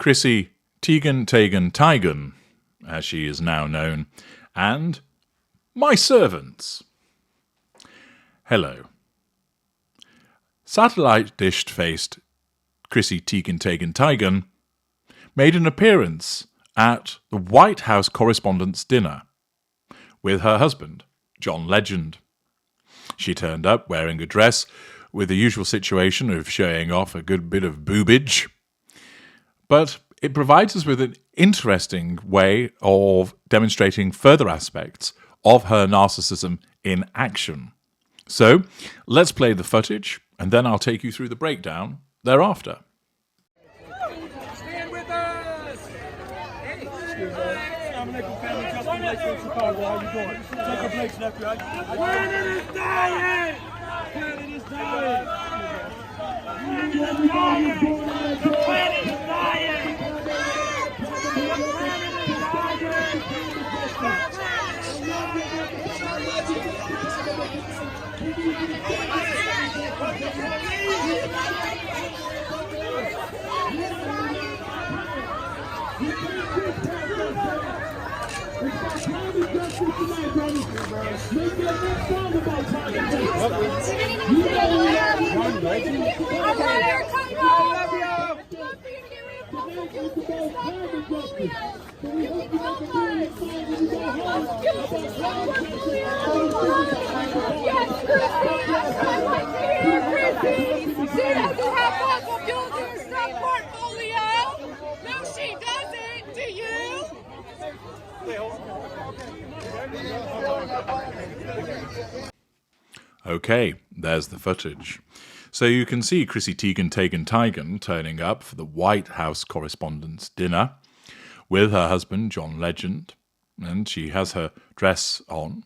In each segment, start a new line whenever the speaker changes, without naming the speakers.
Chrissy Teigen, as she is now known, and my servants. Hello. Satellite dish-faced Chrissy Teigen made an appearance at the White House Correspondents' Dinner with her husband, John Legend. She turned up wearing a dress with the usual situation of showing off a good bit of boobage, but it provides us with an interesting way of demonstrating further aspects of her narcissism in action. So, let's play the footage, and then I'll take you through the breakdown thereafter.
Stand with us! Hey! Assalamualaikum family, Justin Blake from Chicago. How you doing? Tucker Blake's nephew. Planet is dying! Planet is dying! The planet is dying!
Okay, there's the footage. So you can see Chrissy Teigen turning up for the White House Correspondents' Dinner with her husband, John Legend, and she has her dress on.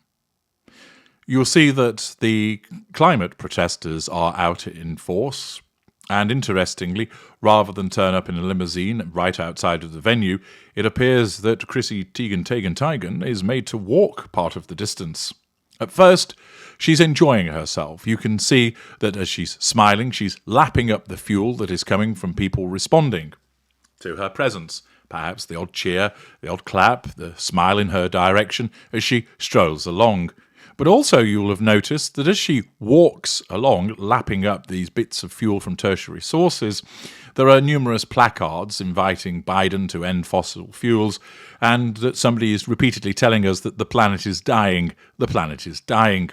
You'll see that the climate protesters are out in force, and interestingly, rather than turn up in a limousine right outside of the venue, it appears that Chrissy Teigen is made to walk part of the distance. At first, she's enjoying herself. You can see that as she's smiling, she's lapping up the fuel that is coming from people responding to her presence. Perhaps the odd cheer, the odd clap, the smile in her direction as she strolls along. But also you'll have noticed that as she walks along, lapping up these bits of fuel from tertiary sources, there are numerous placards inviting Biden to end fossil fuels, and that somebody is repeatedly telling us that the planet is dying, the planet is dying.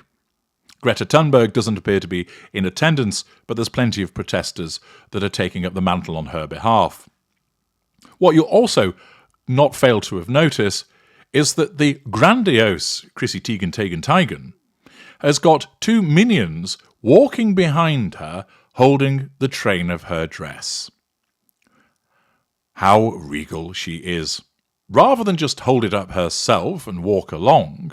Greta Thunberg doesn't appear to be in attendance, but there's plenty of protesters that are taking up the mantle on her behalf. What you'll also not fail to have noticed is that the grandiose Chrissy Teigen has got two minions walking behind her, holding the train of her dress. How regal she is. Rather than just hold it up herself and walk along,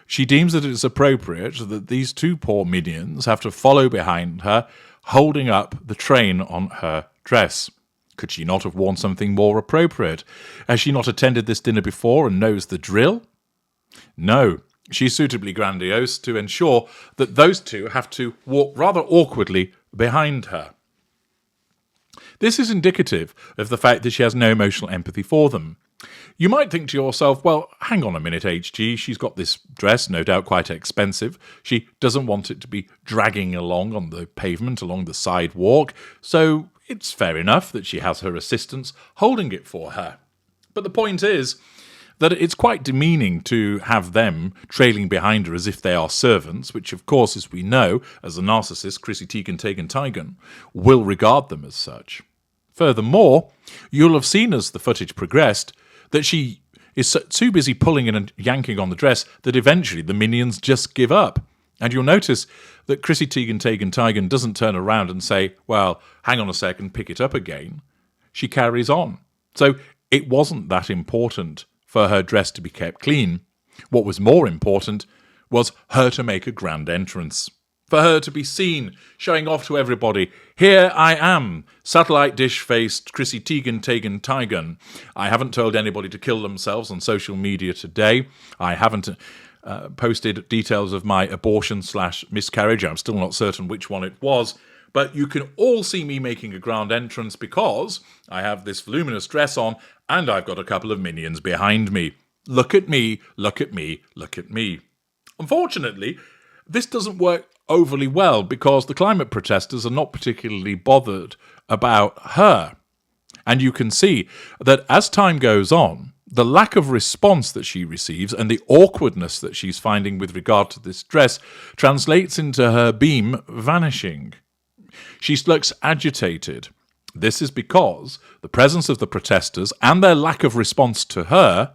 she deems that it is appropriate that these two poor minions have to follow behind her, holding up the train on her dress. Could she not have worn something more appropriate? Has she not attended this dinner before and knows the drill? No, she's suitably grandiose to ensure that those two have to walk rather awkwardly behind her. This is indicative of the fact that she has no emotional empathy for them. You might think to yourself, well, hang on a minute, HG, she's got this dress, no doubt quite expensive. She doesn't want it to be dragging along on the pavement, along the sidewalk, so it's fair enough that she has her assistants holding it for her. But the point is that it's quite demeaning to have them trailing behind her as if they are servants, which of course, as we know, as a narcissist, Chrissy Teigen will regard them as such. Furthermore, you'll have seen as the footage progressed that she is too busy pulling in and yanking on the dress that eventually the minions just give up. And you'll notice that Chrissy Teigen doesn't turn around and say, well, hang on a second, pick it up again. She carries on. So it wasn't that important for her dress to be kept clean. What was more important was her to make a grand entrance. For her to be seen, showing off to everybody, here I am, satellite dish-faced Chrissy Teigen. I haven't told anybody to kill themselves on social media today. I haven't posted details of my abortion/miscarriage. I'm still not certain which one it was. But you can all see me making a ground entrance because I have this voluminous dress on and I've got a couple of minions behind me. Look at me, look at me, look at me. Unfortunately, this doesn't work overly well because the climate protesters are not particularly bothered about her. And you can see that as time goes on, the lack of response that she receives and the awkwardness that she's finding with regard to this dress translates into her beam vanishing. She looks agitated. This is because the presence of the protesters and their lack of response to her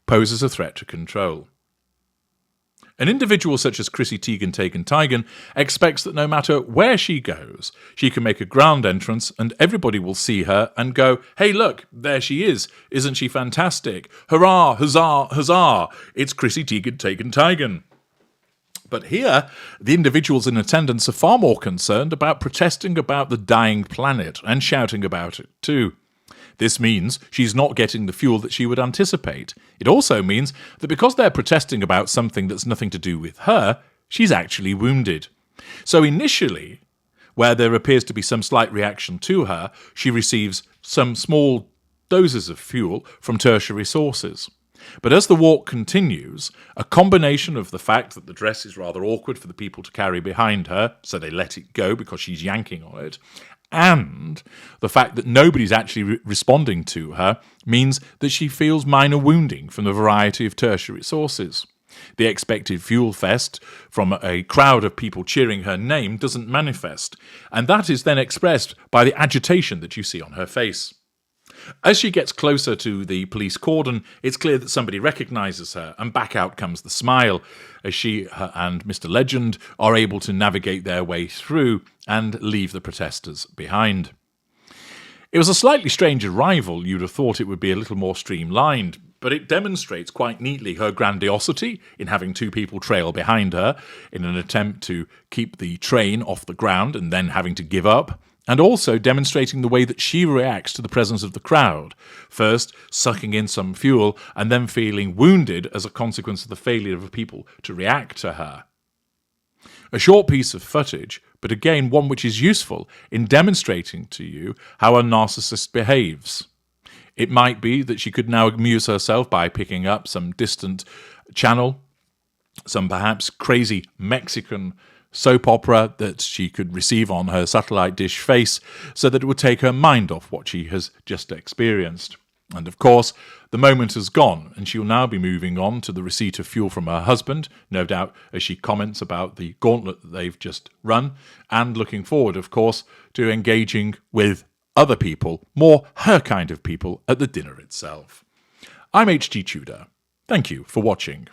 poses a threat to control. An individual such as Chrissy, Teigen expects that no matter where she goes, she can make a ground entrance and everybody will see her and go, "Hey, look, there she is. Isn't she fantastic? Hurrah, huzzah, huzzah. It's Chrissy, Teigen." But here, the individuals in attendance are far more concerned about protesting about the dying planet and shouting about it too. This means she's not getting the fuel that she would anticipate. It also means that because they're protesting about something that's nothing to do with her, she's actually wounded. So initially, where there appears to be some slight reaction to her, she receives some small doses of fuel from tertiary sources. But as the walk continues, a combination of the fact that the dress is rather awkward for the people to carry behind her, so they let it go because she's yanking on it, and the fact that nobody's actually responding to her means that she feels minor wounding from the variety of tertiary sources. The expected fuel fest from a crowd of people cheering her name doesn't manifest, and that is then expressed by the agitation that you see on her face. As she gets closer to the police cordon, it's clear that somebody recognises her, and back out comes the smile as she and Mr. Legend are able to navigate their way through and leave the protesters behind. It was a slightly strange arrival. You'd have thought it would be a little more streamlined, but it demonstrates quite neatly her grandiosity in having two people trail behind her in an attempt to keep the train off the ground and then having to give up, and also demonstrating the way that she reacts to the presence of the crowd, first sucking in some fuel and then feeling wounded as a consequence of the failure of people to react to her. A short piece of footage, but again one which is useful in demonstrating to you how a narcissist behaves. It might be that she could now amuse herself by picking up some distant channel, some perhaps crazy Mexican soap opera that she could receive on her satellite dish face so that it would take her mind off what she has just experienced. And of course, the moment has gone, and she will now be moving on to the receipt of fuel from her husband, no doubt as she comments about the gauntlet that they've just run, and looking forward, of course, to engaging with other people, more her kind of people, at the dinner itself. I'm H.G. Tudor. Thank you for watching.